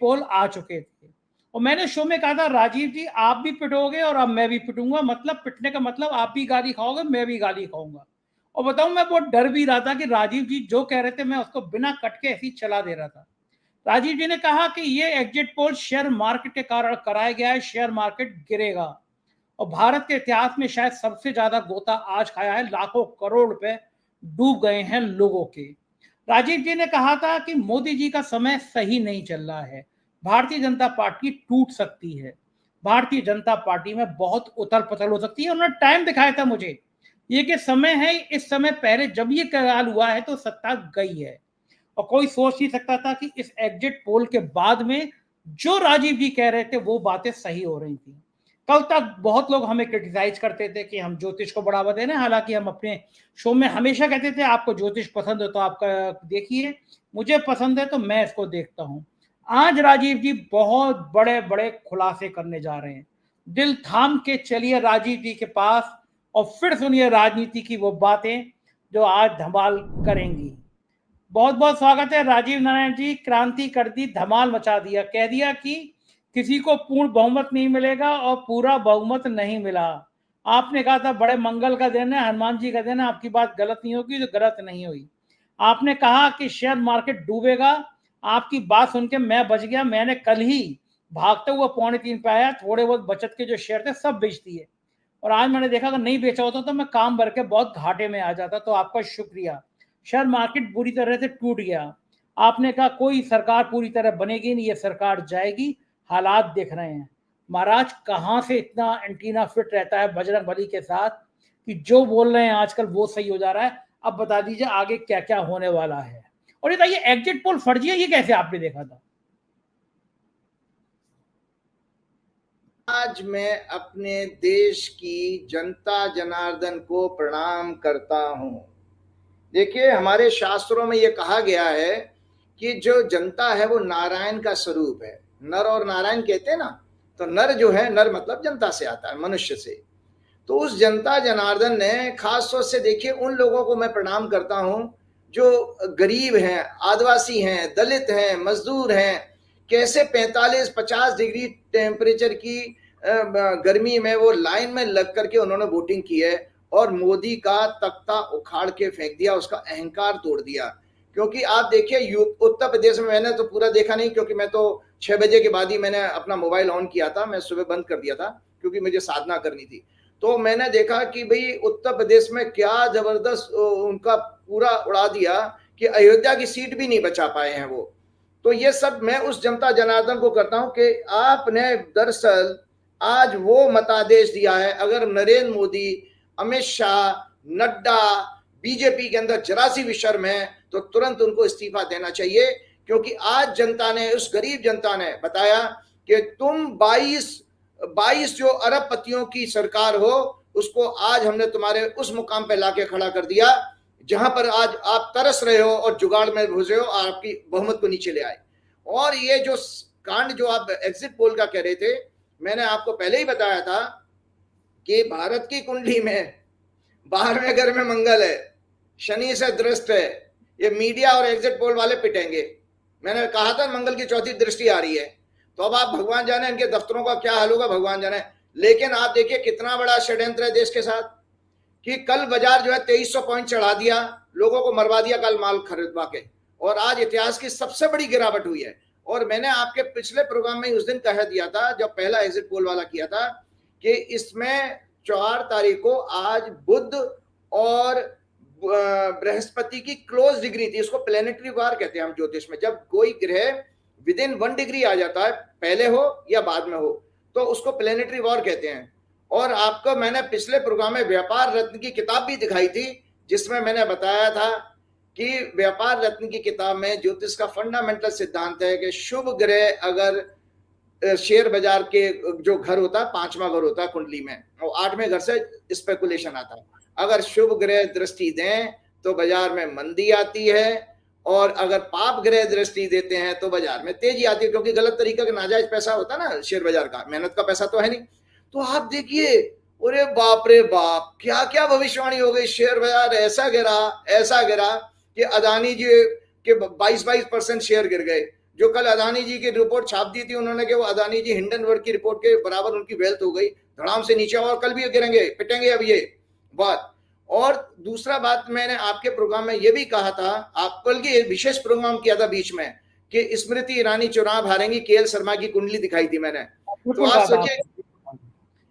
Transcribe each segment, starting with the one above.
पोल आ चुके थे और मैंने शो में कहा था राजीव जी आप भी पिटोगे और अब मैं भी पिटूंगा, मतलब पिटने का मतलब आप भी गाली खाओगे मैं भी गाली खाऊंगा। और बताऊं मैं बहुत डर भी रहा था कि राजीव जी जो कह रहे थे मैं उसको बिना कट के ऐसे ही चला दे रहा था। राजीव जी ने कहा कि ये एग्जिट पोल शेयर मार्केट के कारण कराया गया है, शेयर मार्केट गिरेगा और भारत के इतिहास में शायद सबसे ज्यादा गोता आज खाया है, लाखों करोड़ रुपए डूब गए हैं लोगों के। राजीव जी ने कहा था कि मोदी जी का समय सही नहीं चल रहा है, भारतीय जनता पार्टी टूट सकती है, भारतीय जनता पार्टी में बहुत उथल पुथल हो सकती है। उन्होंने टाइम दिखाया था मुझे ये कि समय है, इस समय पहले जब ये करार हुआ है तो सत्ता गई है और कोई सोच नहीं सकता था कि इस एग्जिट पोल के बाद में जो राजीव जी कह रहे थे वो बातें सही हो रही थी। कल तक बहुत लोग हमें क्रिटिसाइज करते थे कि हम ज्योतिष को बढ़ावा दे रहे हैं, हालांकि हम अपने शो में हमेशा कहते थे आपको ज्योतिष पसंद है तो आपका देखिए, मुझे पसंद है तो मैं इसको देखता हूं। आज राजीव जी बहुत बड़े बड़े खुलासे करने जा रहे हैं, दिल थाम के चलिए राजीव जी के पास और फिर सुनिए राजनीति की वो बातें जो आज धमाल करेंगी। बहुत बहुत स्वागत है राजीव नारायण जी, क्रांति कर दी, धमाल मचा दिया, कह दिया कि किसी को पूर्ण बहुमत नहीं मिलेगा और पूरा बहुमत नहीं मिला। आपने कहा था बड़े मंगल का दिन है, हनुमान जी का दिन है, आपकी बात गलत नहीं होगी तो गलत नहीं हुई। आपने कहा कि शेयर मार्केट डूबेगा, आपकी बात सुन के मैं बच गया, मैंने कल ही भागते हुए 2.25 पे आया, थोड़े बहुत बचत के जो शेयर थे सब बेच दिए और आज मैंने देखा अगर नहीं बेचा होता तो मैं काम भर के बहुत घाटे में आ जाता, तो आपका शुक्रिया। शेयर मार्केट बुरी तरह से टूट गया, आपने कहा कोई सरकार पूरी तरह बनेगी नहीं, ये सरकार जाएगी, हालात देख रहे हैं। महाराज कहां से इतना एंटीना फिट रहता है बजरंग बली के साथ कि जो बोल रहे हैं आजकल वो सही हो जा रहा है। अब बता दीजिए आगे क्या क्या होने वाला है। और ये बताइए एग्जिट पोल फर्जी है, ये कैसे आपने देखा था? आज मैं अपने देश की जनता जनार्दन को प्रणाम करता हूं। देखिए, हमारे शास्त्रों में यह कहा गया है कि जो जनता है वो नारायण का स्वरूप है। नर और नारायण कहते हैं ना, तो नर जो है, नर मतलब जनता से आता है, मनुष्य से। तो उस जनता जनार्दन ने खास तौर से देखिए उन लोगों को मैं प्रणाम करता हूं जो गरीब हैं, आदिवासी हैं, दलित हैं, मजदूर हैं। कैसे 45-50 डिग्री टेम्परेचर की गर्मी में वो लाइन में लग करके उन्होंने वोटिंग की है और मोदी का तख्ता उखाड़ के फेंक दिया, उसका अहंकार तोड़ दिया। क्योंकि आप देखिए उत्तर प्रदेश में, मैंने तो पूरा देखा नहीं क्योंकि मैं तो 6 बजे के बाद ही मैंने अपना मोबाइल ऑन किया था, मैं सुबह बंद कर दिया था क्योंकि मुझे साधना करनी थी। तो मैंने देखा कि भाई उत्तर प्रदेश में क्या जबरदस्त उनका पूरा उड़ा दिया कि अयोध्या की सीट भी नहीं बचा पाए हैं वो। तो ये सब मैं उस जनता जनार्दन को करता हूं कि आपने दरअसल आज वो मतादेश दिया है। अगर नरेंद्र मोदी, अमित शाह, नड्डा बीजेपी के अंदर जरा सी भी शर्म है तो तुरंत उनको इस्तीफा देना चाहिए। क्योंकि आज जनता ने, उस गरीब जनता ने बताया कि तुम 22 जो अरबपतियों की सरकार हो, उसको आज हमने तुम्हारे उस मुकाम पे लाके खड़ा कर दिया जहां पर आज आप तरस रहे हो और जुगाड़ में घुस रहे हो और आपकी बहुमत को नीचे ले आए। और ये जो कांड जो आप एग्जिट पोल का कह रहे थे, मैंने आपको पहले ही बताया था कि भारत की कुंडली में 12वें घर में मंगल है, शनि से दृष्ट है। ये मीडिया और एग्जिट पोल वाले पिटेंगे। मैंने कहा था मंगल की चौथी दृष्टि आ रही है, तो अब आप भगवान जाने इनके दफ्तरों का क्या हाल होगा, भगवान जाने। लेकिन आप देखिए कितना बड़ा षड्यंत्र है देश के साथ कि कल बाजार जो है 2300 पॉइंट चढ़ा दिया, लोगों को मरवा दिया कल माल खरीदवा के, और आज इतिहास की सबसे बड़ी गिरावट हुई है। और मैंने आपके पिछले प्रोग्राम में उस दिन कह दिया था जब पहला एग्जिट पोल वाला किया था कि इसमें 4 तारीख को आज बुध और बृहस्पति की क्लोज डिग्री थी। इसको प्लेनेटरी वार कहते हैं हम ज्योतिष में। जब कोई ग्रह विदिन 1 डिग्री आ जाता है, पहले हो या बाद में हो, तो उसको प्लेनेटरी वॉर कहते हैं। और आपको मैंने पिछले प्रोग्राम में व्यापार रत्न की किताब भी दिखाई थी जिसमें मैंने बताया था कि व्यापार रत्न की किताब में ज्योतिष का फंडामेंटल सिद्धांत है कि शुभ ग्रह अगर शेयर बाजार के जो घर होता है, 5वां घर होता है कुंडली में, और 8वें घर से स्पेकुलेशन आता है। अगर शुभ ग्रह दृष्टि दें तो बाजार में मंदी आती है, और अगर पाप ग्रह दृष्टि देते हैं तो बाजार में तेजी आती है, क्योंकि गलत तरीका का नाजायज पैसा होता है ना शेयर बाजार का, मेहनत का पैसा तो है नहीं। तो आप देखिए, अरे बाप रे बाप, क्या क्या भविष्यवाणी हो गई। शेयर बाजार ऐसा गिरा कि अदानी जी के 22% शेयर गिर गए, जो कल अदानी जी की रिपोर्ट छाप दी थी उन्होंने कि वो अदानी जी हिंडनबर्ग की रिपोर्ट के बराबर उनकी वेल्थ हो गई, धड़ाम से नीचे, और कल भी गिरेंगे, पिटेंगे अब ये बात। और दूसरा बात मैंने आपके प्रोग्राम में ये भी कहा था, आप कल की विशेष प्रोग्राम किया था बीच में, कि स्मृति ईरानी चुनाव हारेंगी, केएल शर्मा की कुंडली दिखाई थी मैंने, तो आप सोचिए,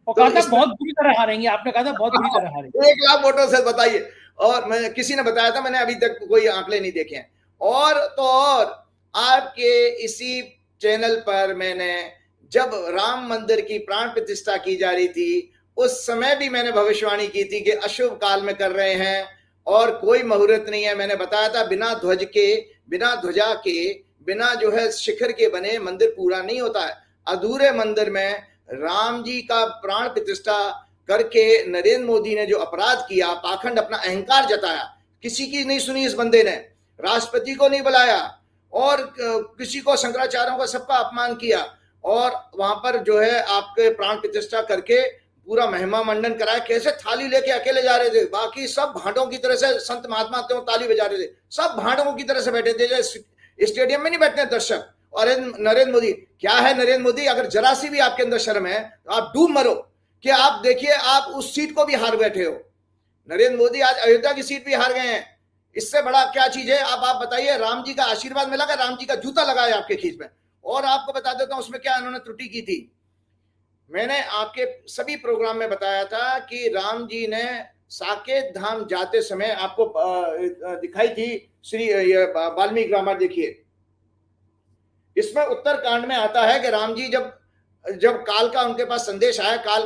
और कहा था बहुत बुरी तरह हारेंगे, आपने कहा था बहुत बुरी तरह हारेंगे, 1 लाख वोटों से, बताइए। और मैं, किसी ने बताया था, मैंने अभी तक कोई आंकड़े नहीं देखे हैं। और तो और आपके इसी चैनल पर मैंने, जब राम मंदिर की प्राण प्रतिष्ठा की जा रही थी, उस समय भी मैंने भविष्यवाणी की थी कि अशुभ काल में कर रहे हैं और कोई मुहूर्त नहीं है। मैंने बताया था बिना ध्वज के, बिना ध्वजा के, बिना जो है शिखर के बने मंदिर पूरा नहीं होता है। अधूरे मंदिर में राम जी का प्राण प्रतिष्ठा करके नरेंद्र मोदी ने जो अपराध किया, पाखंड, अपना अहंकार जताया, किसी की नहीं सुनी इस बंदे ने, राष्ट्रपति को नहीं बुलाया और किसी को, शंकराचार्यों को, सबका अपमान किया, और वहां पर जो है आपके प्राण प्रतिष्ठा करके पूरा महिमा मंडन कराया। कैसे थाली लेके अकेले जा रहे थे, बाकी सब भांडों की तरह से, संत महात्मा तो ताली बजा रहे थे, सब भांडों की तरह से बैठे थे, स्टेडियम में नहीं बैठते दर्शक। और नरेंद्र मोदी, क्या है नरेंद्र मोदी, अगर जरा सी भी आपके अंदर शर्म है तो आप डूब मरो, कि आप देखिए आप उस सीट को भी हार बैठे हो। नरेंद्र मोदी आज अयोध्या की सीट भी हार गए हैं, इससे बड़ा क्या चीज है? अब आप बताइए, राम जी का आशीर्वाद मिला कि राम जी का जूता लगाया आपके खींच में? और आपको बता देता हूं उसमें क्या इन्होंने त्रुटि की थी। मैंने आपके सभी प्रोग्राम में बताया था कि राम जी ने साकेत धाम जाते समय, आपको दिखाई थी श्री वाल्मीकि रामायण, देखिए इसमें उत्तरकांड में आता है कि राम जी जब काल का उनके पास संदेश आया, काल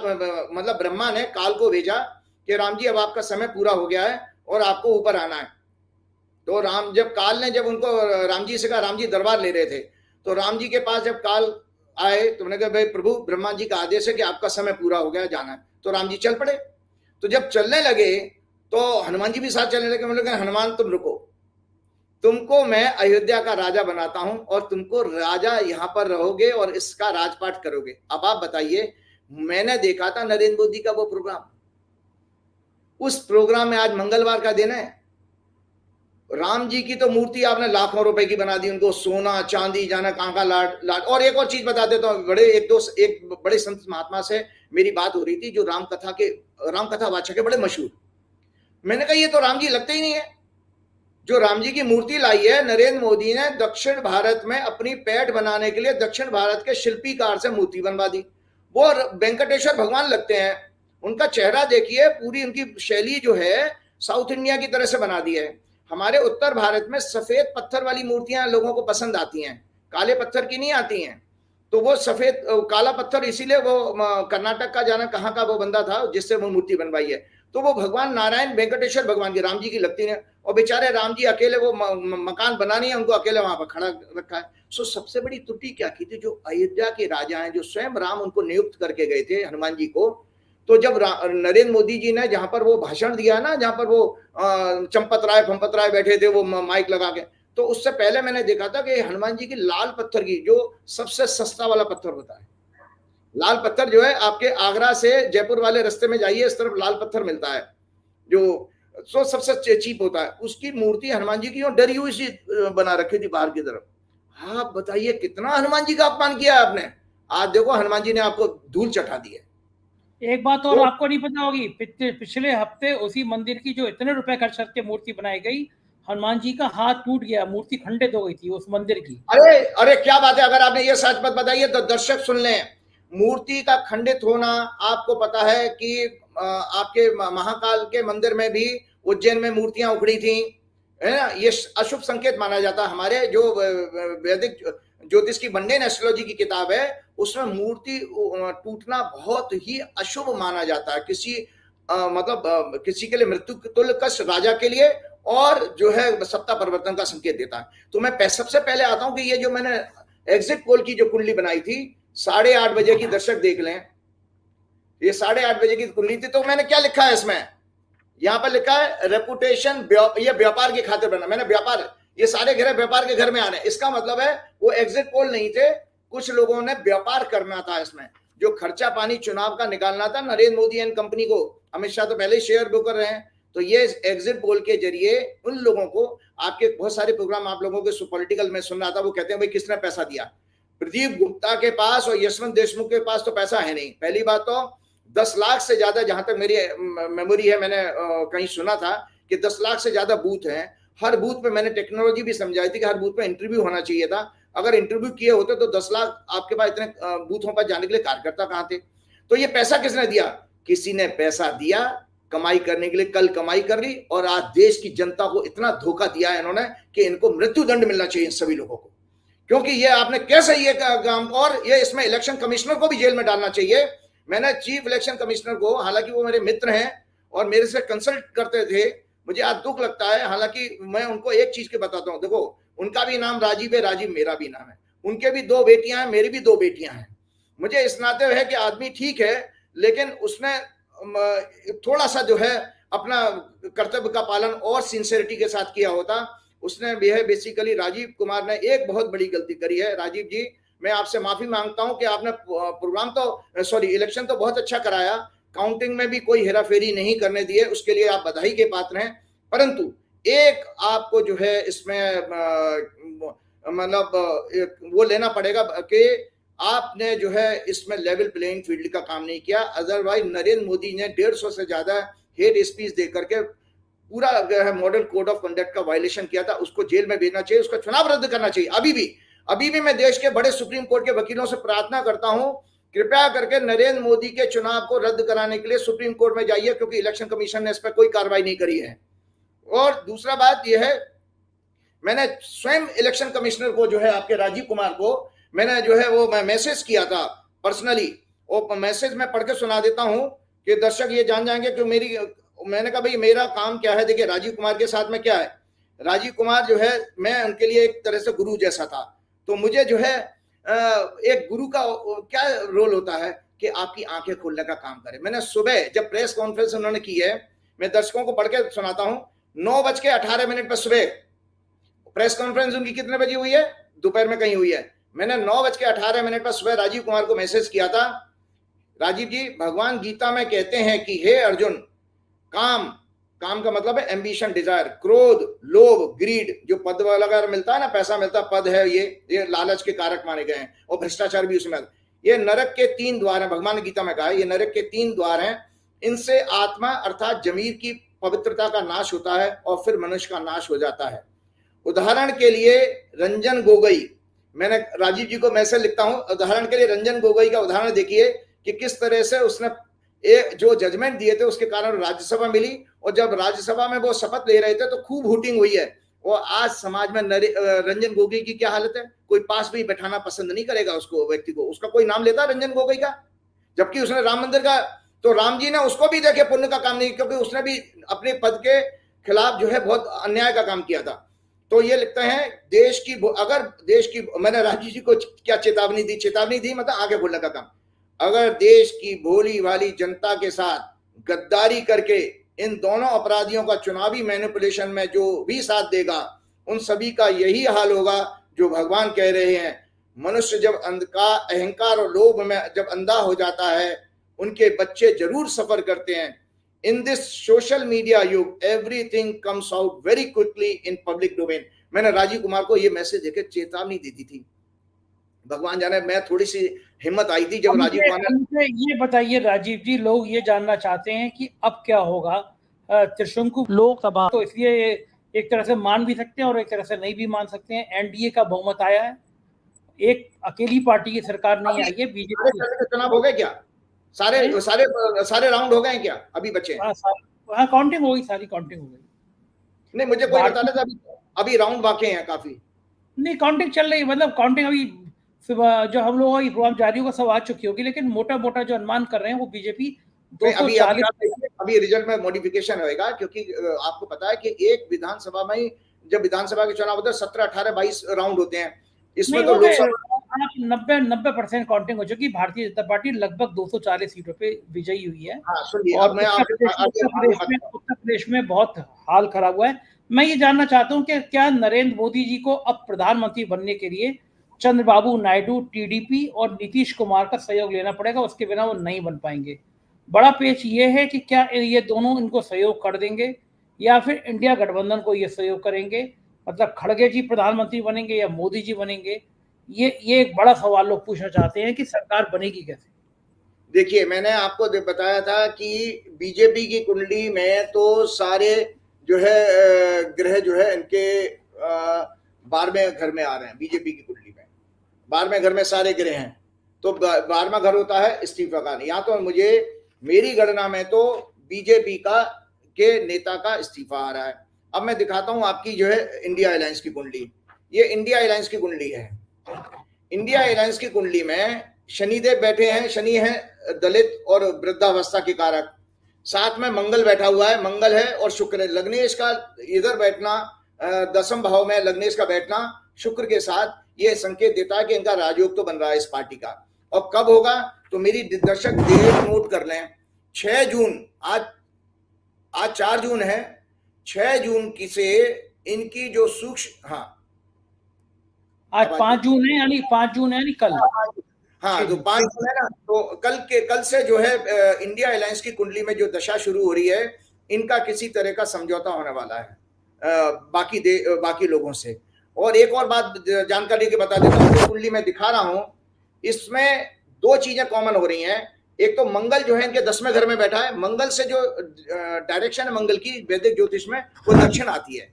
मतलब ब्रह्मा ने काल को भेजा कि राम जी अब आपका समय पूरा हो गया है और आपको ऊपर आना है। तो काल ने जब उनको राम जी से कहा, राम जी दरबार ले रहे थे, तो राम जी के पास जब काल आए तो उन्होंने कहा, भाई प्रभु, ब्रह्मा जी का आदेश है कि आपका समय पूरा हो गया, जाना है। तो राम जी चल पड़े। तो जब चलने लगे तो हनुमान जी भी साथ चलने लगे। मैंने कहा, हनुमान तुम रुको, तुमको मैं अयोध्या का राजा बनाता हूं और तुमको राजा यहां पर रहोगे और इसका राजपाट करोगे। अब आप बताइए, मैंने देखा था नरेंद्र मोदी का वो प्रोग्राम, उस प्रोग्राम में आज मंगलवार का दिन है, राम जी की तो मूर्ति आपने लाखों रुपए की बना दी, उनको सोना चांदी जाना कहां का लाड। और एक और चीज बता देता हूं, एक बड़े संत महात्मा से मेरी बात हो रही थी जो रामकथा वाचक है, बड़े मशहूर। मैंने कहा, ये तो राम जी लगते ही नहीं है। जो राम जी की मूर्ति लाई है नरेंद्र मोदी ने दक्षिण भारत में अपनी पैठ बनाने के लिए दक्षिण भारत के शिल्पीकार से मूर्ति बनवा दी, वो वेंकटेश्वर भगवान लगते हैं। उनका चेहरा देखिए, पूरी उनकी शैली जो है साउथ इंडिया की तरह से बना दी है। हमारे उत्तर भारत में सफेद पत्थर वाली मूर्तियां लोगों को पसंद आती हैं, काले पत्थर की नहीं आती हैं। तो वो सफेद काला पत्थर, इसीलिए वो कर्नाटक का जाना कहाँ का वो बंदा था जिससे वो मूर्ति बनवाई है। तो वो भगवान नारायण वेंकटेश्वर भगवान की, राम जी की लगती है। और बेचारे राम जी अकेले, वो मकान बना नहीं है, उनको अकेले वहां पर खड़ा रखा है। सो सबसे बड़ी त्रुटि क्या की थी? जो अयोध्या के राजा हैं, जो स्वयं राम उनको नियुक्त करके गए थे हनुमान जी को, तो जब नरेंद्र मोदी जी ने जहां पर वो भाषण दिया ना, जहां पर वो चंपत राय बैठे थे वो माइक लगा के, तो उससे पहले मैंने देखा था कि हनुमान जी की लाल पत्थर की, जो सबसे सस्ता वाला पत्थर होता है, लाल पत्थर जो है आपके आगरा से जयपुर वाले रास्ते में जाइए, इस तरफ लाल पत्थर मिलता है जो सबसे चीप होता है, उसकी मूर्ति हनुमान जी की डरी हुई सी बना रखी थी बाहर की तरफ। हाँ बताइए, कितना हनुमान जी का अपमान किया आपने। आज देखो हनुमान जी ने आपको धूल चटा दी है। एक बात और आपको नहीं पता होगी, पिछले हफ्ते उसी मंदिर की जो इतने रुपए खर्च करके मूर्ति बनाई गई, हनुमान जी का हाथ टूट गया, मूर्ति खंडित हो गई थी उस मंदिर की। अरे अरे क्या बात है, अगर आपने ये सच बात बताइए तो दर्शक सुन लें। मूर्ति का खंडित होना, आपको पता है कि आपके महाकाल के मंदिर में भी उज्जैन में मूर्तियां उखड़ी थी, है ना, ये अशुभ संकेत माना जाता। हमारे जो वैदिक ज्योतिष की मंडेन एस्ट्रोलॉजी की किताब है, उसमें मूर्ति टूटना बहुत ही अशुभ माना जाता है, मतलब किसी के लिए मृत्यु तुल्य कष्ट, राजा के लिए, और जो है सत्ता परिवर्तन का संकेत देता है। तो मैं सबसे पहले आता हूं कि ये जो मैंने एग्जिट पोल की जो कुंडली बनाई थी 8:30 बजे की, दर्शक देख लें, ये 8:30 बजे की कुंडली थी। तो मैंने क्या लिखा है इसमें, यहां पर लिखा है रेपुटेशन, ये व्यापार की खातिर बना। मैंने व्यापार, ये सारे ग्रह व्यापार के घर में आने, इसका मतलब है वो एग्जिट पोल नहीं थे, कुछ लोगों ने व्यापार करना था इसमें, जो खर्चा पानी चुनाव का निकालना था नरेंद्र मोदी एंड कंपनी को। अमित शाह तो पहले ही शेयर बुक कर रहे हैं, तो ये एग्जिट पोल के जरिए उन लोगों को, आपके बहुत सारे प्रोग्राम आप लोगों के पॉलिटिकल में सुन रहा था, वो कहते हैं भाई किसने पैसा दिया, प्रदीप गुप्ता के पास और यशवंत देशमुख के पास तो पैसा है नहीं। पहली बात तो 10 लाख से ज्यादा, जहां तक मेरी मेमोरी है, मैंने कहीं सुना था कि 10 लाख से ज्यादा बूथ हैं। हर बूथ पे मैंने टेक्नोलॉजी भी समझाई थी कि हर बूथ पे इंटरव्यू होना चाहिए था। अगर इंटरव्यू किए होते तो 10 लाख आपके पास इतने बूथों पर जाने के लिए कार्यकर्ता कहां थे। तो ये पैसा किसने दिया? किसी ने पैसा दिया कमाई करने के लिए, कल कमाई कर ली, और आज देश की जनता को इतना धोखा दिया है इन्होंने कि इनको मृत्युदंड मिलना चाहिए इन सभी लोगों को। क्योंकि ये आपने कैसे ये काम, और ये इसमें इलेक्शन कमिश्नर को भी जेल में डालना चाहिए। मैंने चीफ इलेक्शन कमिश्नर को, हालांकि वो मेरे मित्र हैं और मेरे से कंसल्ट करते थे, मुझे आज दुख लगता है, हालांकि मैं उनको एक चीज के बताता हूँ, देखो उनका भी नाम राजीव है, राजीव मेरा भी नाम है, उनके भी 2 बेटियां हैं, मेरी भी 2 बेटियां हैं। मुझे इस नाते है कि आदमी ठीक है, लेकिन उसने थोड़ा सा जो है अपना कर्तव्य का पालन और सिंसियरिटी के साथ किया होता। उसने बेसिकली राजीव कुमार ने एक बहुत बड़ी गलती करी है। राजीव जी, मैं आपसे माफी मांगता हूं कि आपने प्रोग्राम तो सॉरी इलेक्शन तो बहुत अच्छा कराया, काउंटिंग में भी कोई हेराफेरी नहीं करने दिए, उसके लिए आप बधाई के पात्र हैं। परंतु एक आपको जो है इसमें मतलब वो लेना पड़ेगा कि आपने जो है इसमें लेवल प्लेइंग फील्ड का काम नहीं किया। अदरवाइज नरेंद्र मोदी ने 150 से ज्यादा हेट स्पीच दे करके पूरा है मॉडल कोड ऑफ कंडक्ट का वायलेशन किया था, उसको जेल में भेजना चाहिए, उसका चुनाव रद्द करना चाहिए। अभी भी मैं देश के बड़े सुप्रीम कोर्ट के वकीलों से प्रार्थना करता हूं, कृपया करके नरेंद्र मोदी के चुनाव को रद्द कराने के लिए सुप्रीम कोर्ट में जाइए, क्योंकि इलेक्शन कमीशन ने इस पर कोई कार्रवाई नहीं करी है। और दूसरा बात यह है, मैंने स्वयं इलेक्शन कमिश्नर को जो है आपके राजीव कुमार को मैंने जो है वो मैं मैसेज किया था पर्सनली, और मैसेज मैं पढ़ के सुना देता हूं कि दर्शक ये जान जाएंगे कि मैंने कहा भाई मेरा काम क्या है। देखिए राजीव कुमार के साथ में क्या है, राजीव कुमार जो है मैं उनके लिए एक तरह से गुरु जैसा था। तो मुझे जो है एक गुरु का क्या रोल होता है कि आपकी आंखें खोलने का काम करे। मैंने सुबह जब प्रेस कॉन्फ्रेंस उन्होंने की है, मैं दर्शकों को पढ़ के सुनाता हूं, 9:18 पर सुबह प्रेस कॉन्फ्रेंस उनकी कितने बजे हुई है? दोपहर में कहीं हुई है। मैंने 9:18 पर सुबह राजीव कुमार को मैसेज किया था, राजीव जी भगवान गीता में कहते हैं कि हे अर्जुन, काम का मतलब है एम्बिशन, डिजायर, क्रोध, लोभ, ग्रीड, जो पद वगैरह मिलता है ना, पैसा मिलता है, पद है, ये लालच के कारक माने गए हैं, और भ्रष्टाचार भी उसमें। ये नरक के 3 द्वार हैं, भगवान ने गीता में कहा है ये नरक के 3 द्वार हैं, इनसे आत्मा अर्थात जमीर की पवित्रता का नाश होता है और फिर मनुष्य का नाश हो जाता है। उदाहरण के लिए रंजन गोगोई, मैंने राजीव जी को मैसेज लिखता हूं, उदाहरण के लिए रंजन गोगोई का उदाहरण देखिए कि किस तरह से उसने जो जजमेंट दिए थे उसके कारण राज्यसभा मिली, और जब राज्यसभा में वो शपथ ले रहे थे तो खूब हूटिंग हुई है। और आज समाज में रंजन गोगोई की क्या हालत है, कोई पास भी बैठाना पसंद नहीं करेगा उसको, व्यक्ति को, उसका कोई नाम लेता रंजन गोगोई का, जबकि उसने राम मंदिर का, तो राम जी ने उसको भी देखे पुण्य का काम नहीं, क्योंकि उसने भी अपने पद के खिलाफ जो है बहुत अन्याय का काम किया था। तो ये लिखते हैं देश की, अगर देश की, मैंने राजीव जी को क्या चेतावनी दी मतलब आगे खोलने का काम, अगर देश की भोली वाली जनता के साथ गद्दारी करके इन दोनों अपराधियों का चुनावी मैनिपुलेशन में जो भी साथ देगा, उन सभी का यही हाल होगा जो भगवान कह रहे हैं। मनुष्य जब अहंकार और लोभ में जब अंधा हो जाता है, उनके बच्चे जरूर सफर करते हैं। इन दिस सोशल मीडिया युग everything comes out very quickly in public domain. मैंने राजीव कुमार को ये मैसेज देकर चेतावनी दे दी थी, भगवान जाने मैं थोड़ी सी हिम्मत आई थी जब राजीव कुमार ने। ये बताइए राजीव जी, लोग ये जानना चाहते हैं कि अब क्या होगा त्रिशंकु लोकसभा, तो इसलिए एक तरह से मान भी सकते हैं और एक तरह से नहीं भी मान सकते हैं। एनडीए का बहुमत आया है, एक अकेली पार्टी की सरकार नहीं आई है, बीजेपी के चुनाव हो गए क्या? सारे राउंड हो गए क्या? अभी बचे? हाँ काउंटिंग हो गई, सारी काउंटिंग हो गई। नहीं मुझे कोई बता रहा था अभी राउंड बाकी हैं काफी। नहीं काउंटिंग चल रही है, मतलब काउंटिंग अभी जो हम लोगों की प्रोग्राम जारी होगा सब आ चुकी होगी, लेकिन मोटा मोटा जो अनुमान कर रहे हैं वो बीजेपी 240। अभी रिजल्ट में मॉडिफिकेशन होएगा, क्योंकि आपको पता है कि एक विधानसभा में जब विधानसभा के चुनाव होते हैं 17, 18, 22 राउंड होते हैं, इसमें तो लोकसभा 90% काउंटिंग हो चुकी। भारतीय जनता पार्टी लगभग 240 सीटों पे विजयी हुई है। हाँ, सुनिए, और उत्तर प्रदेश में बहुत हाल खराब हुआ है। मैं ये जानना चाहता हूँ कि क्या नरेंद्र मोदी जी को अब प्रधानमंत्री बनने के लिए चंद्रबाबू नायडू, टीडीपी और नीतीश कुमार का सहयोग लेना पड़ेगा, उसके बिना वो नहीं बन पाएंगे। बड़ा पेच ये है कि क्या ये दोनों इनको सहयोग कर देंगे या फिर इंडिया गठबंधन को ये सहयोग करेंगे? मतलब खड़गे जी प्रधानमंत्री बनेंगे या मोदी जी बनेंगे? ये एक बड़ा सवाल लोग पूछना चाहते हैं कि सरकार बनेगी कैसे? देखिए, मैंने आपको बताया था कि बीजेपी की कुंडली में तो सारे जो है ग्रह जो है इनके 12वें घर में आ रहे हैं। बीजेपी की कुंडली में 12वें घर में सारे ग्रह हैं, तो 12वां घर होता है इस्तीफा का। यहाँ तो मुझे मेरी गणना में तो बीजेपी का के नेता का इस्तीफा आ रहा है। अब मैं दिखाता हूं आपकी जो है इंडिया अलायंस की कुंडली। ये इंडिया अलायंस की कुंडली है। इंडिया अलायंस की कुंडली में शनिदेव बैठे हैं। शनि है दलित और वृद्धावस्था के कारक। साथ में मंगल बैठा हुआ है, मंगल है और शुक्र है। लग्नेश का इधर बैठना, 10वें भाव में लग्नेश का बैठना शुक्र के साथ, ये संकेत देता है कि इनका राजयोग तो बन रहा है इस पार्टी का। और कब होगा तो मेरी दर्शक डेट नोट कर लें, 6 जून। आज 4 जून है, 6 जून की से इनकी जो सूक्ष्म, हाँ आज 5 जून है, यानी 5 जून है, यानी कल। हाँ, तो 5 जून है ना, तो कल से जो है इंडिया अलायंस की कुंडली में जो दशा शुरू हो रही है, इनका किसी तरह का समझौता होने वाला है बाकी लोगों से। और एक और बात जानकारी के बता देता हूँ, जो कुंडली में दिखा रहा हूँ इसमें 2 चीजें कॉमन हो रही हैं। एक तो मंगल जो है इनके 10वें घर में बैठा है। मंगल से जो डायरेक्शन है मंगल की वैदिक ज्योतिष में, वो दक्षिण आती है।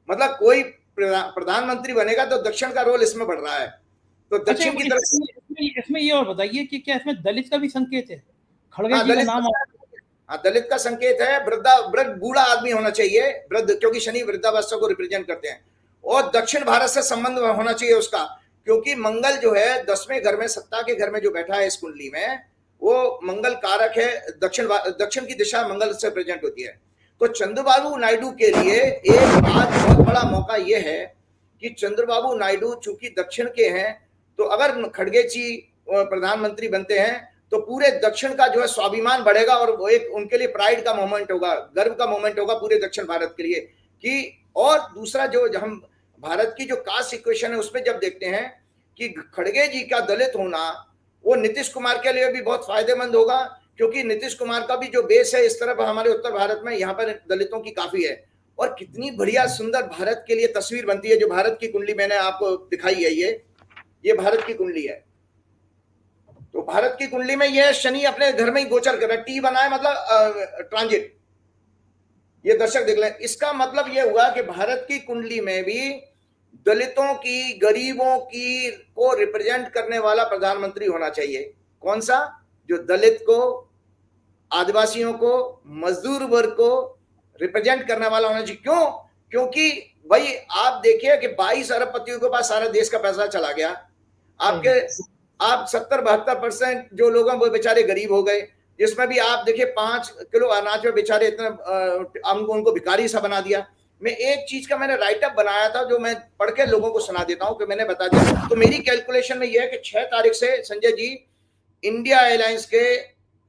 मतलब कोई प्रधानमंत्री बनेगा तो दक्षिण का रोल इसमें बढ़ रहा है, तो दक्षिण की तरफ। इसमें ये और बताइए कि क्या इसमें दलित का भी संकेत है? खड़गे जी का नाम। हाँ, दलित का संकेत है। वृद्ध बूढ़ा आदमी होना चाहिए, वृद्ध, क्योंकि शनि वृद्धावस्था को रिप्रेजेंट करते हैं। और दक्षिण भारत से संबंध होना चाहिए उसका, क्योंकि मंगल जो है 10वें घर में, सत्ता के घर में जो बैठा है इस कुंडली में, वो मंगल कारक है। दक्षिण की दिशा मंगल से प्रेजेंट होती है। तो चंद्रबाबू नायडू के लिए एक बहुत बड़ा मौका यह है कि चंद्रबाबू नायडू चूंकि दक्षिण के हैं, तो अगर खड़गे जी प्रधानमंत्री बनते हैं तो पूरे दक्षिण का जो है स्वाभिमान बढ़ेगा, और वो एक उनके लिए प्राइड का मोमेंट होगा, गर्व का मोमेंट होगा पूरे दक्षिण भारत के लिए कि। और दूसरा, जो हम भारत की जो कास्ट इक्वेशन है उसमें जब देखते हैं कि खड़गे जी का दलित होना, वो नीतीश कुमार के लिए भी बहुत फायदेमंद होगा, क्योंकि नीतीश कुमार का भी जो बेस है इस तरफ हमारे उत्तर भारत में, यहाँ पर दलितों की काफी है। और कितनी बढ़िया सुंदर भारत के लिए तस्वीर बनती है। जो भारत की कुंडली मैंने आपको दिखाई है, ये भारत की कुंडली है। तो भारत की कुंडली में यह शनि अपने घर में ही गोचर कर रहा है। टी बना है, मतलब ट्रांजिट। ये दर्शक देख लें, इसका मतलब यह हुआ कि भारत की कुंडली में भी दलितों की, गरीबों की को रिप्रेजेंट करने वाला प्रधानमंत्री होना चाहिए। कौन सा? जो दलित को, आदिवासियों को, मजदूर वर्ग को रिप्रेजेंट करने वाला होना चाहिए। क्यों? क्योंकि भाई आप देखिए कि 22 अरबपतियों के पास सारा देश का पैसा चला गया। आप 70-72% जो लोग हैं वो बेचारे गरीब हो गए, जिसमें भी आप देखिए 5 किलो अनाज में बेचारे इतना उनको भिखारी सा बना दिया। मैं एक चीज का मैंने राइटअप बनाया था, जो मैं पढ़ के लोगों को सुना देता हूं कि मैंने बता दिया। तो मेरी कैलकुलेशन में यह है कि 6 तारीख से संजय जी इंडिया एयरलाइंस के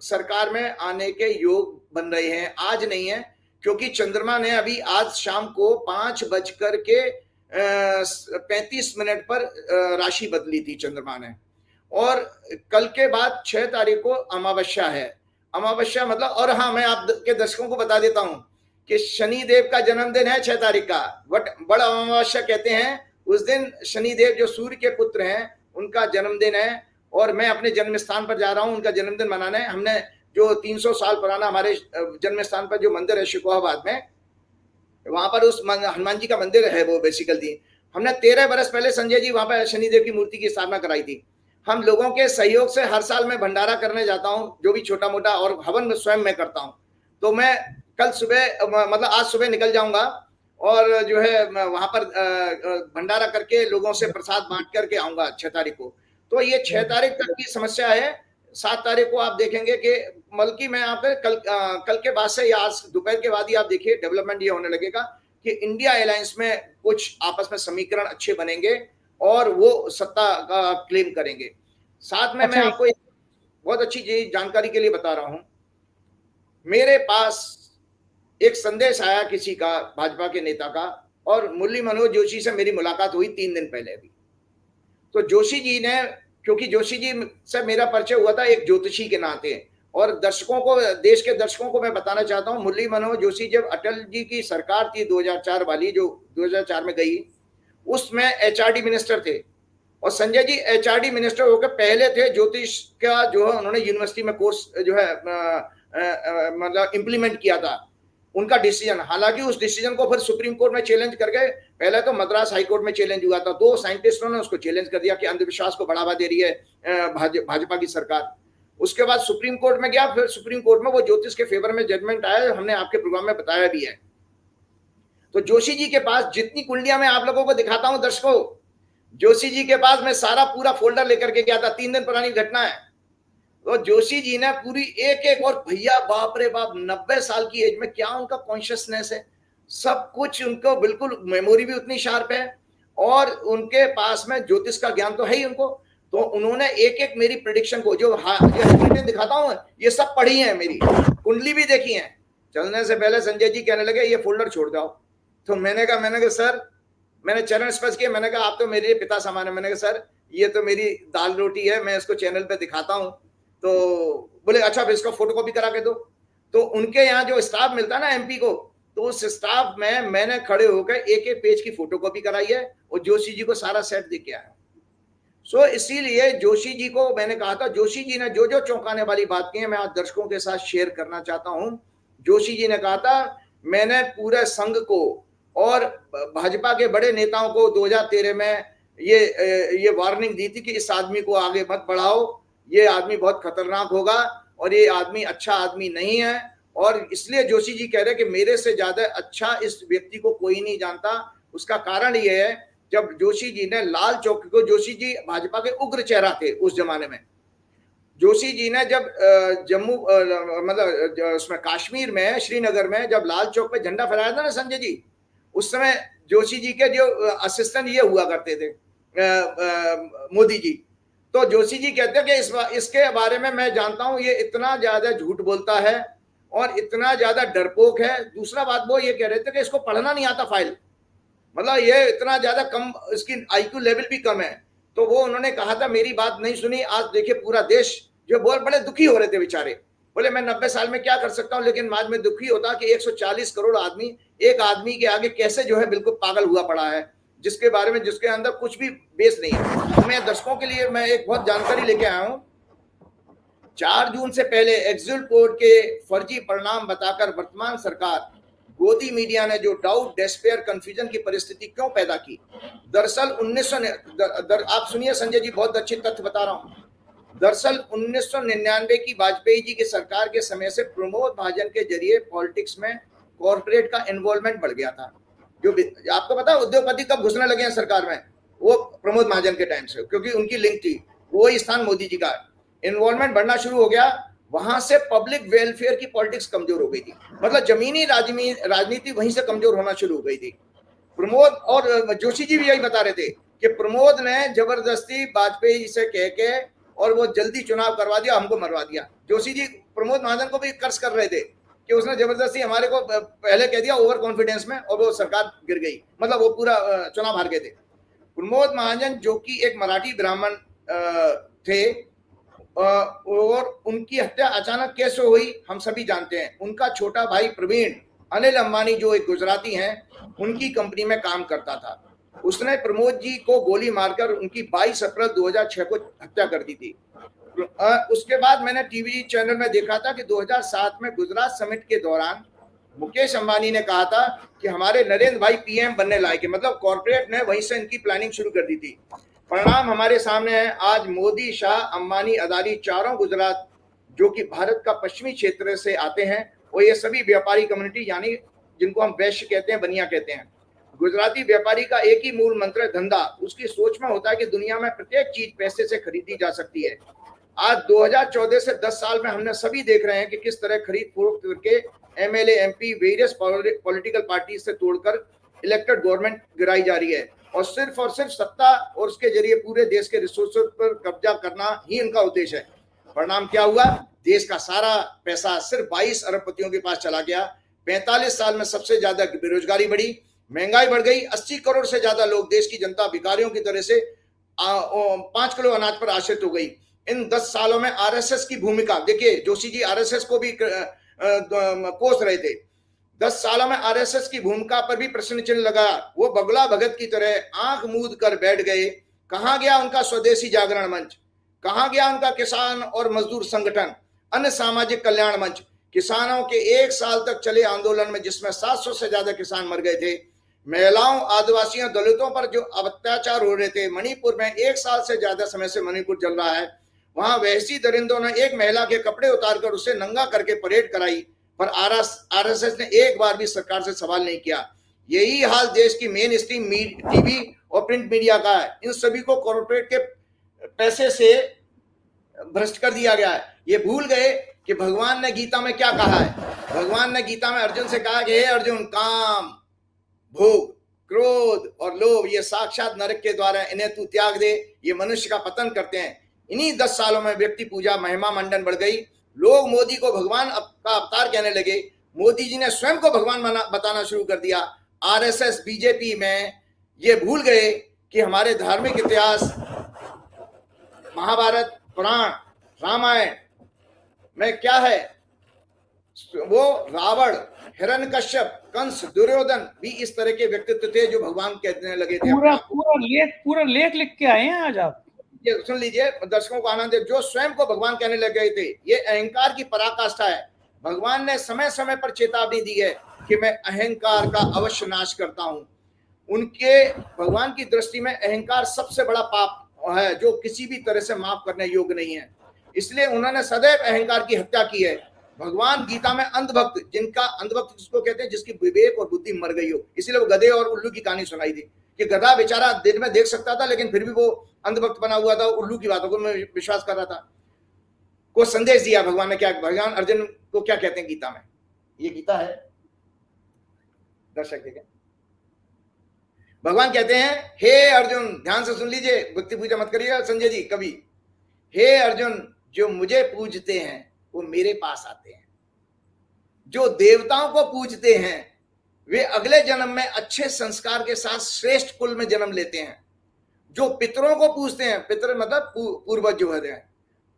सरकार में आने के योग बन रहे हैं। आज नहीं है, क्योंकि चंद्रमा ने अभी आज शाम को 5:35 पर राशि बदली थी चंद्रमा ने। और कल के बाद 6 तारीख को अमावस्या है। अमावस्या मतलब, और हाँ, मैं आपके दर्शकों को बता देता हूं कि शनिदेव का जन्मदिन है 6 तारीख का। बड़ा अमावस्या कहते हैं उस दिन। शनिदेव जो सूर्य के पुत्र हैं, उनका जन्मदिन है, और मैं अपने जन्म स्थान पर जा रहा हूं उनका जन्मदिन मनाने। हमने जो 300 साल पुराना हमारे जन्म स्थान पर जो मंदिर है शिकोहाबाद में, वहां पर उस हनुमान जी का मंदिर है वो बेसिकली। हमने 13 बरस पहले संजय जी वहां पर शनिदेव की मूर्ति की स्थापना कराई थी। हम लोगों के सहयोग से हर साल मैं भंडारा करने जाता हूं, जो भी छोटा मोटा, और हवन में स्वयं मैं करता हूं। तो मैं कल सुबह, मतलब आज सुबह निकल जाऊंगा, और जो है वहां पर भंडारा करके लोगों से प्रसाद बांट करके आऊंगा 6 तारीख को। तो ये 6 तारीख तक की समस्या है। 7 तारीख को आप देखेंगे कि बल्कि मैं यहाँ पे कल के बाद से या आज दोपहर के बाद ही आप देखिए डेवलपमेंट ये होने लगेगा कि इंडिया एलायंस में कुछ आपस में समीकरण अच्छे बनेंगे और वो सत्ता का क्लेम करेंगे। साथ में मैं आपको एक बहुत अच्छी चीज जानकारी के लिए बता रहा हूं। मेरे पास एक संदेश आया किसी का, भाजपा के नेता का, और मुरली मनोहर जोशी से मेरी मुलाकात हुई 3 दिन पहले अभी। तो जोशी जी ने, क्योंकि जोशी जी से मेरा परिचय हुआ था एक ज्योतिषी के नाते, और दर्शकों को, देश के दर्शकों को मैं बताना चाहता हूं, मुरली मनोहर जोशी जब अटल जी की सरकार थी 2004 वाली, जो 2004 में गई, उसमें एचआरडी मिनिस्टर थे। और संजय जी एचआरडी मिनिस्टर होकर पहले थे ज्योतिष का जो है उन्होंने यूनिवर्सिटी में कोर्स जो है मतलब इम्प्लीमेंट किया था, उनका डिसीजन। हालांकि उस डिसीजन को फिर सुप्रीम कोर्ट में चैलेंज कर गए। पहले तो मद्रास हाई कोर्ट में चैलेंज हुआ था, 2 साइंटिस्टों ने उसको चैलेंज कर दिया कि अंधविश्वास को बढ़ावा दे रही है भाजपा की सरकार। उसके बाद सुप्रीम कोर्ट में गया, फिर सुप्रीम कोर्ट में वो ज्योतिष के फेवर में जजमेंट आया, हमने आपके प्रोग्राम में बताया भी है। तो जोशी जी के पास जितनी कुंडलियां मैं आप लोगों को दिखाता हूं दर्शकों, जोशी जी के पास मैं सारा पूरा फोल्डर लेकर के गया था, 3 दिन पुरानी घटना है। तो जोशी जी ने पूरी एक एक, और भैया बाप रे बाप 90 साल की एज में क्या उनका कॉन्शियसनेस है, सब कुछ उनको बिल्कुल, मेमोरी भी उतनी शार्प है और उनके पास में ज्योतिष का ज्ञान तो है ही उनको। तो उन्होंने एक एक मेरी प्रेडिक्शन को जो दिखाता हूं ये सब पढ़ी है, मेरी कुंडली भी देखी है। चलने से पहले संजय जी कहने लगे ये फोल्डर छोड़ जाओ। तो मैंने कहा सर, मैंने चरण स्पर्श किया, मैंने कहा आप तो मेरे पिता समान है। मैंने कहा सर ये तो मेरी दाल रोटी है, मैं इसको चैनल पे दिखाता हूँ। तो बोले अच्छा फिर इसको फोटोकॉपी करा के दो। तो उनके यहाँ जो स्टाफ मिलता है ना एमपी को, तो उस स्टाफ में मैंने खड़े होकर एक एक पेज की फोटोकॉपी कराई है और जोशी जी को सारा सेट दे के आया। सो इसीलिए जोशी जी को मैंने कहा था, जोशी जी ने जो जो चौंकाने वाली बात की है मैं आज दर्शकों के साथ शेयर करना चाहता हूं। जोशी जी ने कहा था मैंने पूरे संघ को और भाजपा के बड़े नेताओं को 2013 में ये वार्निंग दी थी कि इस आदमी को आगे मत बढ़ाओ, ये आदमी बहुत खतरनाक होगा और ये आदमी अच्छा आदमी नहीं है। और इसलिए जोशी जी कह रहे कि मेरे से ज्यादा अच्छा इस व्यक्ति को कोई नहीं जानता। उसका कारण ये है, जब जोशी जी ने लाल चौक को, जोशी जी भाजपा के उग्र चेहरा थे उस जमाने में, जोशी जी ने जब जम्मू मतलब उसमें कश्मीर में श्रीनगर में जब लाल चौक पे झंडा फहराया था ना संजय जी, उस समय जोशी जी के जो असिस्टेंट ये हुआ करते थे मोदी जी। तो जोशी जी कहते हैं कि इसके बारे में मैं जानता हूं ये इतना ज्यादा झूठ बोलता है और इतना ज्यादा डरपोक है। दूसरा बात वो ये कह रहे थे कि इसको पढ़ना नहीं आता फाइल, मतलब ये इतना ज्यादा कम, इसकी आईक्यू लेवल भी कम है। तो वो उन्होंने कहा था, मेरी बात नहीं सुनी। आज देखिए पूरा देश जो बहुत बड़े दुखी हो रहे थे बेचारे, बोले मैं 90 साल में क्या कर सकता हूं, लेकिन आज में दुखी होता कि 140 करोड़ आदमी एक आदमी के आगे कैसे जो है बिल्कुल पागल हुआ पड़ा है, जिसके बारे में जिसके अंदर कुछ भी बेस नहीं है। मैं दर्शकों के लिए मैं एक बहुत जानकारी लेके आया हूं। 4 जून से पहले एग्जिट पोल के फर्जी परिणाम बताकर वर्तमान सरकार गोदी मीडिया ने जो डाउट, डेस्पेयर, कंफ्यूजन की परिस्थिति क्यों पैदा की। दरअसल आप सुनिए संजय जी, बहुत अच्छी तथ्य बता रहा हूं। दरअसल 1999 की वाजपेयी जी की सरकार के समय से प्रमोद महाजन के जरिए पॉलिटिक्स में कॉर्पोरेट का इन्वॉल्वमेंट बढ़ गया था। जो आपको पता है उद्योगपति कब घुसने लगे हैं सरकार में, वो प्रमोद महाजन के टाइम से, क्योंकि उनकी लिंक थी, वही स्थान मोदी जी का। इन्वॉल्वमेंट बढ़ना शुरू हो गया, वहां से पब्लिक वेलफेयर की पॉलिटिक्स कमजोर हो गई थी, मतलब जमीनी राजनीति वहीं से कमजोर होना शुरू हो गई थी। प्रमोद और जोशी जी भी यही बता रहे थे कि प्रमोद ने जबरदस्ती वाजपेयी जी से कह के और वो जल्दी चुनाव करवा दिया, हमको मरवा दिया। जोशी जी प्रमोद महाजन को भी कर्ज कर रहे थे कि उसने जबरदस्ती हमारे को पहले कह दिया ओवर कॉन्फिडेंस में, और वो सरकार गिर गई, मतलब वो पूरा चुनाव हार गए थे। प्रमोद महाजन जो कि एक मराठी ब्राह्मण थे और उनकी हत्या अचानक कैसे हुई हम सभी जानते हैं। उनका छोटा भाई प्रवीण, अनिल अंबानी जो एक गुजराती हैं, उनकी कंपनी में काम करता था। उसने प्रमोद जी को गोली मारकर उनकी 22 अप्रैल 2006 को हत्या कर दी थी। उसके बाद मैंने टीवी चैनल में देखा था कि 2007 में गुजरात समिट के दौरान मुकेश अंबानी ने कहा था कि हमारे नरेंद्र भाई पीएम बनने लायक है, मतलब कॉर्पोरेट ने वहीं से इनकी प्लानिंग शुरू कर दी थी। परिणाम हमारे सामने है। आज मोदी, शाह, अंबानी, अदानी चारों गुजरात जो कि भारत का पश्चिमी क्षेत्र से आते हैं, और ये सभी व्यापारी कम्युनिटी यानी जिनको हम वैश्य कहते हैं, बनिया कहते हैं। गुजराती व्यापारी का एक ही मूल मंत्र है धंधा। उसकी सोच में होता है कि दुनिया में प्रत्येक चीज पैसे से खरीदी जा सकती है। आज 2014 से 10 साल में हमने सभी देख रहे हैं कि किस तरह खरीद फरोख्त करके MLA, MP, various political party से तोड़कर इलेक्टेड गवर्नमेंट गिराई जा रही है, और सिर्फ सत्ता और उसके जरिए पूरे देश के रिसोर्सेज पर कब्जा करना ही इनका उद्देश्य है। परिणाम क्या हुआ? देश का सारा पैसा सिर्फ 22 अरबपतियों के पास चला गया। 45 साल में सबसे ज्यादा बेरोजगारी बढ़ी, महंगाई बढ़ गई। 80 करोड़ से ज्यादा लोग, देश की जनता भिखारियों की तरह से 5 किलो अनाज पर आश्रित हो गई। इन 10 सालों में आरएसएस की भूमिका देखिए, जोशी जी आरएसएस को भी कोस रहे थे। 10 सालों में आरएसएस की भूमिका पर भी प्रश्न चिन्ह लगा। वो बगुला भगत की तरह आंख मूंद कर बैठ गए। कहां गया उनका स्वदेशी जागरण मंच, कहां गया उनका किसान और मजदूर संगठन, अन्य सामाजिक कल्याण मंच। किसानों के 1 साल तक चले आंदोलन में जिसमें 700 से ज्यादा किसान मर गए थे, महिलाओं, आदिवासियों, दलितों पर जो अत्याचार हो रहे थे, मणिपुर में 1 साल से ज्यादा समय से मणिपुर चल रहा है, वहां वैसी दरिंदों ने एक महिला के कपड़े उतारकर उसे नंगा करके परेड कराई, पर आरएसएस ने एक बार भी सरकार से सवाल नहीं किया। यही हाल देश की मेन स्ट्रीम टीवी और प्रिंट मीडिया का है। इन सभी को कॉर्पोरेट के पैसे से भ्रष्ट कर दिया गया है। ये भूल गए कि भगवान ने गीता में क्या कहा है। भगवान ने गीता में अर्जुन से कहा कि हे अर्जुन, काम, भोग, क्रोध और लोभ ये साक्षात नरक के द्वारा, इन्हें तू त्याग दे, ये मनुष्य का पतन करते हैं। इन्हीं 10 सालों में व्यक्ति पूजा महिमा मंडन बढ़ गई। लोग मोदी को भगवान का अवतार कहने लगे। मोदी जी ने स्वयं को भगवान बताना शुरू कर दिया। आरएसएस, बीजेपी में ये भूल गए कि हमारे धार्मिक इतिहास, महाभारत, पुराण, रामायण में क्या है। वो रावण, हिरण्यकश्यप, कंस, दुर्योधन भी इस तरह के व्यक्तित्व थे जो भगवान कहने लगे थे। पूरा लेख लिख के आए हैं आज आप। ये सुन लीजिए, दर्शकों को आनंद है, जो स्वयं को भगवान कहने लगे थे। ये अहंकार की पराकाष्ठा है। भगवान ने समय समय पर चेतावनी दी है कि मैं अहंकार का अवश्य नाश करता हूं। उनके भगवान की दृष्टि में अहंकार सबसे बड़ा पाप है जो किसी भी तरह से माफ करने योग्य नहीं है। इसलिए उन्होंने सदैव अहंकार की हत्या की है। भगवान गीता में अंधभक्त, जिनका अंधभक्त किसको कहते हैं, जिसकी विवेक और बुद्धि मर गई हो, इसलिए वो गधे और उल्लू की कहानी सुनाई थी कि गधा बेचारा दिन में देख सकता था लेकिन फिर भी वो अंधभक्त बना हुआ था, उल्लू की बातों को में विश्वास कर रहा था। को संदेश दिया भगवान ने। क्या भगवान अर्जुन को क्या कहते हैं गीता में, ये गीता है दर्शक देखें। भगवान कहते हैं, हे अर्जुन, ध्यान से सुन लीजिए, भक्ति पूजा मत करिएगा संजय जी कभी। हे अर्जुन, जो मुझे पूजते हैं वो मेरे पास आते हैं। जो देवताओं को पूजते हैं वे अगले जन्म में अच्छे संस्कार के साथ श्रेष्ठ कुल में जन्म लेते हैं। जो पितरों को पूजते हैं, पितर मतलब पूर्वज जो हैं,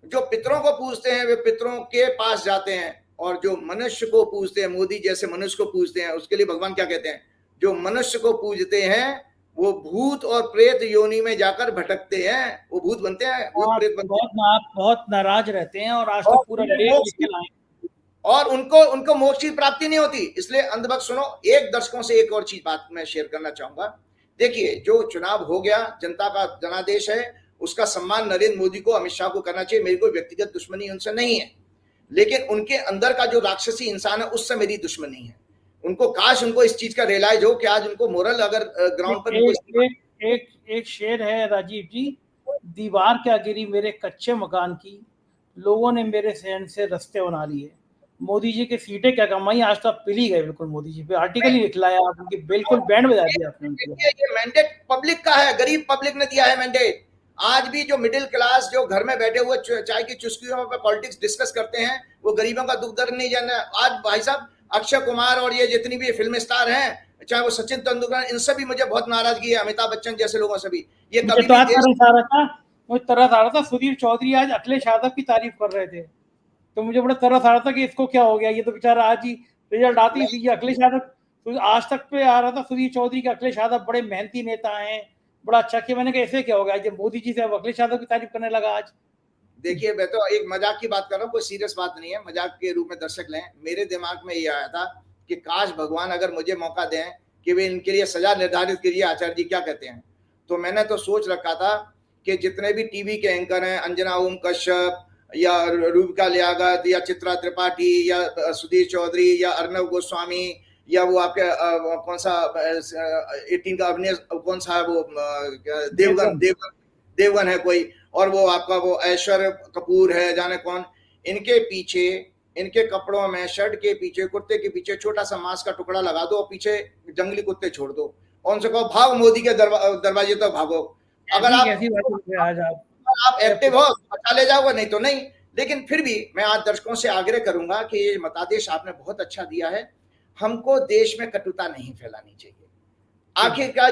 जो पितरों को पूजते हैं वे पितरों के पास जाते हैं। और जो मनुष्य को पूजते हैं, मोदी जैसे मनुष्य को पूजते हैं, उसके लिए भगवान क्या कहते हैं, जो मनुष्य को पूजते हैं वो भूत और प्रेत योनि में जाकर भटकते हैं। वो भूत बनते हैं, भूत प्रेत बनते हैं, बहुत नाराज रहते हैं और आज तक पूरा लेख लिख के लाए और उनको मोक्ष की प्राप्ति नहीं होती। इसलिए अंधभक्त सुनो, एक दर्शकों से एक और चीज बात मैं शेयर करना चाहूंगा। देखिए, जो चुनाव हो गया, जनता का जनादेश है, उसका सम्मान नरेंद्र मोदी को, अमित शाह को करना चाहिए। मेरी कोई व्यक्तिगत दुश्मनी उनसे नहीं है, लेकिन उनके अंदर का जो राक्षसी इंसान है उससे मेरी दुश्मनी है। उनको काश उनको इस चीज का रियलाइज हो कि आज उनको मोरल अगर ग्राउंड पर एक शेर है राजीव जी, दीवार क्या गिरी मेरे कच्चे मकान की, लोगों ने मेरे सहन से रास्ते बना लिए। मोदी जी की सीटें क्या कमाई, आज तो आप पिली गए बिल्कुल। मोदी जी पे आर्टिकल ही लिख लाया आप, उनकी बिल्कुल बैंड बजा दिया आपने। ये मैंडेट पब्लिक का है, गरीब पब्लिक ने दिया है मैंडेट। आज भी जो मिडिल क्लास जो घर में बैठे हुए चाय की चुस्कियों पर पॉलिटिक्स डिस्कस करते हैं, वो गरीबों का दुख दर्द नहीं जाना। आज भाई साहब अक्षय कुमार और ये जितनी भी फिल्म स्टार हैं, चाहे वो सचिन तेंदुलकर, इनसे भी मुझे बहुत नाराजगी है, अमिताभ बच्चन जैसे लोगों से भी। ये कभी तरस आ रहा था, सुधीर चौधरी आज अखिलेश यादव की तारीफ कर रहे थे, तो मुझे बड़ा तरस आ रहा था कि इसको क्या हो गया। ये तो बेचारा आज ही रिजल्ट आती थी, अखिलेश यादव तो आज तक पे आ रहा था सुधीर चौधरी के, अखिलेश यादव बड़े मेहनती नेता हैं, बड़ा अच्छा किया। मैंने कहा ऐसे क्या हो गया जब मोदी जी से अब अखिलेश यादव की तारीफ करने लगा आज। देखिए, मैं तो एक मजाक की बात कर रहा हूँ, कोई सीरियस बात नहीं है, मजाक के रूप में दर्शक लें। मेरे दिमाग में ये आया था कि काश भगवान अगर मुझे मौका दें कि वे इनके लिए सजा निर्धारित कीजिए, आचार्य जी क्या कहते हैं। तो मैंने तो सोच रखा था कि जितने भी टीवी के एंकर हैं, अंजना ओम कश्यप या रूबिका लियाकत या चित्रा त्रिपाठी या सुधीर चौधरी या अर्नब गोस्वामी या वो आपके कौन सा 18 का अभिनय कौन सा है वो देवगन है कोई, और वो आपका वो ऐश्वर्य कपूर है, जाने कौन, इनके पीछे, इनके कपड़ों में, शर्ट के पीछे, कुर्ते के पीछे छोटा सा मांस का टुकड़ा लगा दो और पीछे जंगली कुत्ते छोड़ दो और उनसे कहो भाग मोदी के दरवाजे तक भागो। अगर आप एक्टिव हो अच्छा ले जाओगे, नहीं तो नहीं। लेकिन फिर भी मैं आज दर्शकों से आग्रह करूंगा कि ये मतादेश आपने बहुत अच्छा दिया है। हमको देश में कटुता नहीं फैलानी चाहिए। आखिरकार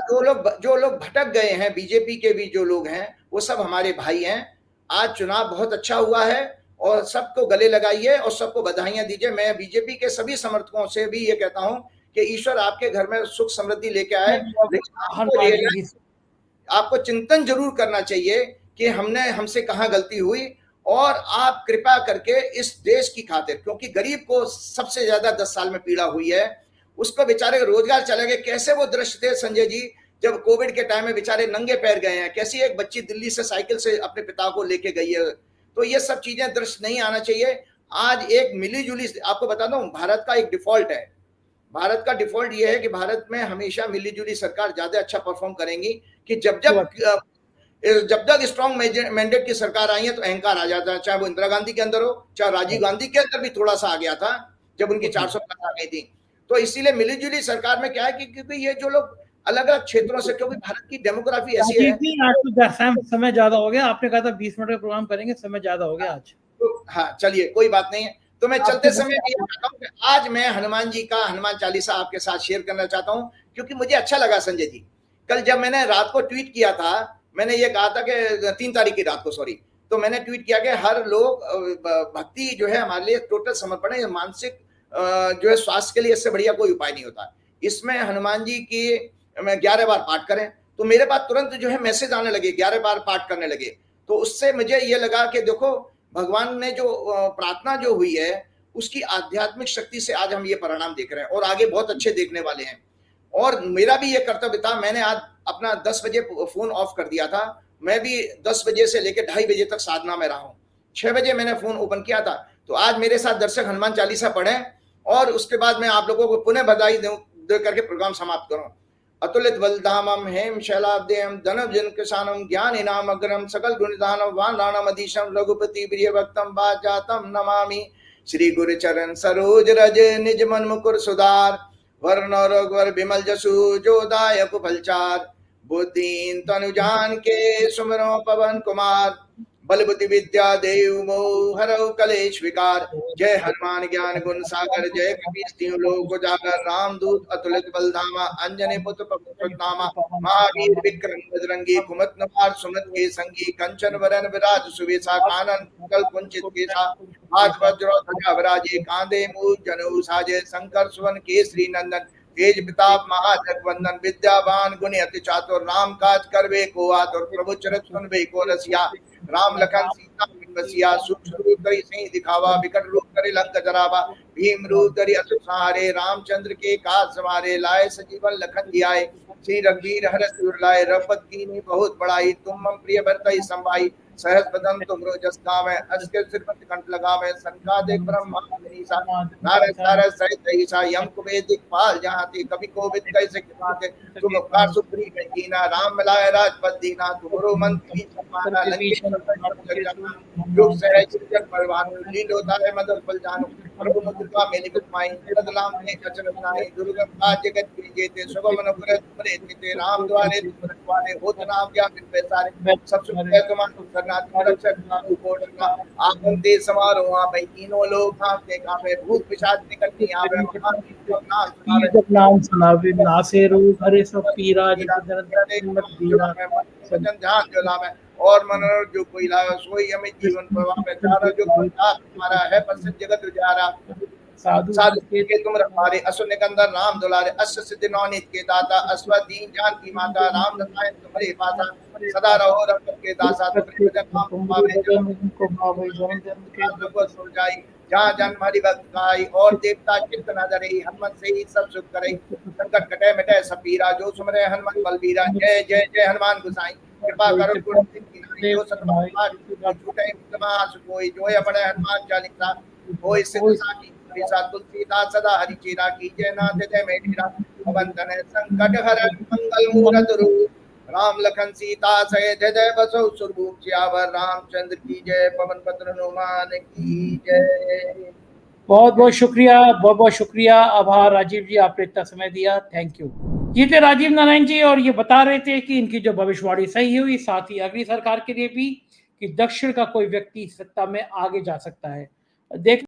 जो लोग भटक गए हैं, बीजेपी के भी जो लोग हैं वो सब हमारे भाई हैं। आज चुनाव बहुत अच्छा हुआ है और सबको गले लगाइए और सबको बधाइयां दीजिए। मैं बीजेपी के सभी समर्थकों से भी ये कहता हूं कि ईश्वर आपके घर में सुख समृद्धि लेके आए, लेकिन आपको चिंतन जरूर करना चाहिए कि हमसे कहां गलती हुई, और आप कृपा करके इस देश की खातिर, क्योंकि गरीब को सबसे ज्यादा 10 साल में पीड़ा हुई है, उसको बेचारे रोजगार चले गए। कैसे वो दृश्य थे संजय जी, जब कोविड के टाइम में बेचारे नंगे पैर गए हैं, कैसी एक बच्ची दिल्ली से साइकिल से अपने पिता को लेके गई है। तो ये सब चीजें दृश्य नहीं आना चाहिए। आज एक मिली जुली, आपको बताता हूँ, भारत का एक डिफॉल्ट है, भारत का डिफॉल्ट ये है कि भारत में हमेशा मिली जुली सरकार ज्यादा अच्छा परफॉर्म करेंगी, कि जब तक स्ट्रॉन्ग मैंडेट की सरकार आई है तो अहंकार आ जाता है, चाहे वो इंदिरा गांधी के अंदर हो, चाहे राजीव गांधी के अंदर भी थोड़ा सा आ गया था जब उनकी 400 आ गई थी। तो इसीलिए मिली जुली सरकार में क्या है कि क्योंकि ये जो लोग अलग अलग क्षेत्रों से, क्योंकि भारत की डेमोग्राफी ऐसी है। आज तो समय ज्यादा हो गया, आपने कहा था 20 मिनट का प्रोग्राम करेंगे, समय ज्यादा हो गया आज। तो हाँ चलिए कोई बात नहीं है। तो मैं चलते समय ये चाहता हूँ कि आज मैं हनुमान जी का हनुमान चालीसा आपके साथ शेयर करना चाहता हूँ, क्योंकि मुझे अच्छा लगा संजय जी। कल जब मैंने रात को ट्वीट किया था, मैंने ये कहा था कि 3 तारीख की रात को, सॉरी, तो मैंने ट्वीट किया कि हर लोग भक्ति जो है हमारे लिए टोटल समर्पण है, मानसिक जो है स्वास्थ्य के लिए इससे बढ़िया कोई उपाय नहीं होता। इसमें हनुमान जी की 11 बार पाठ करें। तो मेरे पास तुरंत जो है मैसेज आने लगे, 11 बार पाठ करने लगे। तो उससे मुझे ये लगा कि देखो भगवान ने जो प्रार्थना जो हुई है उसकी आध्यात्मिक शक्ति से आज हम ये परिणाम देख रहे हैं, और आगे बहुत अच्छे देखने वाले हैं। और मेरा भी ये कर्तव्य था, मैंने आज अपना 10 बजे फोन ऑफ कर दिया था। मैं भी 10 बजे से लेकर 2:30 बजे तक साधना में रहा हूँ। 6 बजे मैंने फोन ओपन किया था। तो आज मेरे साथ दर्शक हनुमान चालीसा पढ़ें, और उसके बाद मैं आप लोगों को पुनः बधाई दे करके प्रोग्राम समाप्त करूँ। अतुलित बलधामम हेम शैलाब्देयम धनव जन किसानम ज्ञान इनाम अग्रम सकल गुणदानम वानराणम अधीशम रघुपति प्रिय भक्तम बाजातम नमामि। श्री गुरु चरण सरोज रज निज मन मुकुर सुधार, वर्ण रघुवर विमल जसु जोदायक फलचार। बुद्धिन तनु जान के सुमरो पवन कुमार, बल बुद्धि विद्या देव मोह हरौ कलेश विकार। जय हनुमान ज्ञान गुण सागर, जय कपीस तिहुँ लोक उजागर। रामदूत अतुलित बलधामा, अंजनी पुत्र पवन नामा। महावीर विक्रम बजरंगी, कुमत निवार सुमत के संगी। कंचन वरन विराज सुवेशा, कानन कुंडल कुंचित केसा। हाथ वज्र ध्वजा विराजे, कांधे मूल जनेऊ साजे। शंकर सुवन केसरी नंदन, तेज प्रताप महाजगवंदन। विद्यावान गुणी अति चातुर, राम काज करवे को आतुर। प्रभु चरित सुनबे को रसिया, राम लखन सीता बसिया। सूक्ष्म रूप धरि सिंह दिखावा, विकट रूप धरि लंक जरावा। भीम रूप धरि असुर संहारे, रामचंद्र के काज सवारे। लाए सजीवन लखन जियाए, श्री रघुवीर हरष उर लाए। रघुपति कीन्ही बहुत बड़ाई, तुम मम प्रिय भरतहि संभाई। सहस बदन तुमरो जस गावै, अस के सिरपति कंठ लगावै। संकादिक ब्रह्मा मनीषा, नारद सारद सहित अहिसा। यम कुबेर दिक्पाल जहांते, कवि कोविद कैसे कीनाते। तुम उपकार सुग्रीव में कीना, राम मिलाए राजपद दीना। तुमरो मंत्र समाना, लंकेश्वर योग सहज सृजन परवान। लीलोताय मदन बल जानो, प्रभु मुद्रिका मेलि बिस्माई। जगत नाम ने अचरज नाहि, दुर्गम काज जगत के जेते। सुगम अनुग्रह तुमरे तेते, राम द्वारे तुम रखवारे। होत नाम क्या बिन पैसारे, सब सुख है तुम्हारा करना। तुम रक्षक नाम को डरना, आपन ते समारो आप। तीनों लोग कांपते कांपे, भूत पिशाच निकलती आवे। जब नाम सुनावे, नासे रोग हरे सब पीरा। सजन ध्यान जो लावे, और मनोरथ जो कोई लावे। सोई अमित जीवन प्रवाह में, चारा जो तुम्हारा है प्रसिद्ध जगत उजारा। साधु के तुम रखवारे, असुर निकंदन राम दुलारे। अष्ट सिद्धि नवनीत के दाता, अश्वदीन जान की माता। राम रसायन तुम्हारे पासा, सदा रहो रघुपति के दासा। तुम्हारे भजन नाम पावे, जहाँ जन्म हरि भक्त गाई। और देवता चित्त न धरे, हनुमत से ही सब सुख करे। संकट कटे मिटे सब पीरा, जो सुमरे हनुमत बलबीरा। जय जय जय हनुमान गोसाई, कृपा करो गुण जो कोई। जो अपने हनुमान चालीसा, कोई सिद्ध साकी तुलसीदास सदा हरि चेरा। कीजय नाथ जय मेरा, पवन तनय संकट हरन। मंगल मूरत रूप, राम लखन सीता सहित। जय जय बसो सुरभूप सियावर, रामचंद्र की जय। पवन पुत्र हनुमान की जय। बहुत बहुत शुक्रिया, बहुत बहुत शुक्रिया, आभार राजीव जी, आपने इतना समय दिया, थैंक यू। ये थे राजीव नारायण जी, और ये बता रहे थे कि इनकी जो भविष्यवाणी सही हुई, साथ ही अगली सरकार के लिए भी, कि दक्षिण का कोई व्यक्ति सत्ता में आगे जा सकता है। देख